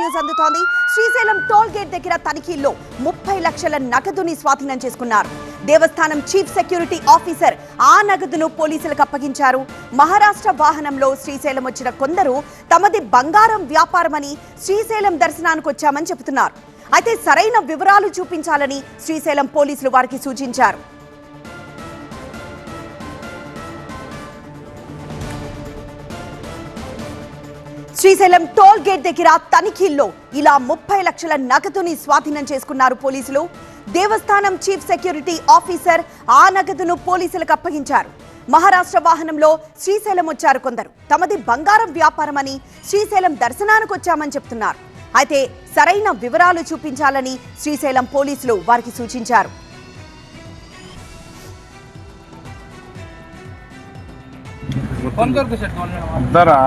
News అందుతోంది. Srisailam toll gate దగ్గర తనిఖీల్లో 30 లక్షల నగదుని స్వాధీనం చేసుకున్నారు. దేవస్థానం చీఫ్ సెక్యూరిటీ ఆఫీసర్ ఆ నగదును పోలీసులకు అప్పగించారు. మహారాష్ట్ర వాహనంలో శ్రీశైలం వచ్చిన కొందరు తమది బంగారం వ్యాపారమని శ్రీశైలం దర్శనానికి వచ్చామని చెబుతున్నారు. అయితే సరైన వివరాలు చూపించాలని శ్రీశైలం పోలీసులు వారికి సూచించారు. శ్రీశైలం టోల్ గేట్ దగ్గర తనిఖీల్లో ఇలా 30 లక్షల నగదుని స్వాధీనం చేసుకున్నారు పోలీసులు. దేవస్థానం చీఫ్ సెక్యూరిటీ ఆఫీసర్ ఆ నగదును పోలీసులకు అప్పగించారు. మహారాష్ట్ర వాహనంలో శ్రీశైలం వచ్చారు కొందరు తమది బంగారం వ్యాపారమని శ్రీశైలం దర్శనానికి వచ్చామని చెప్తున్నారు. అయితే సరైన వివరాలు చూపించాలని శ్రీశైలం పోలీసులు వారికి సూచించారు. అందరా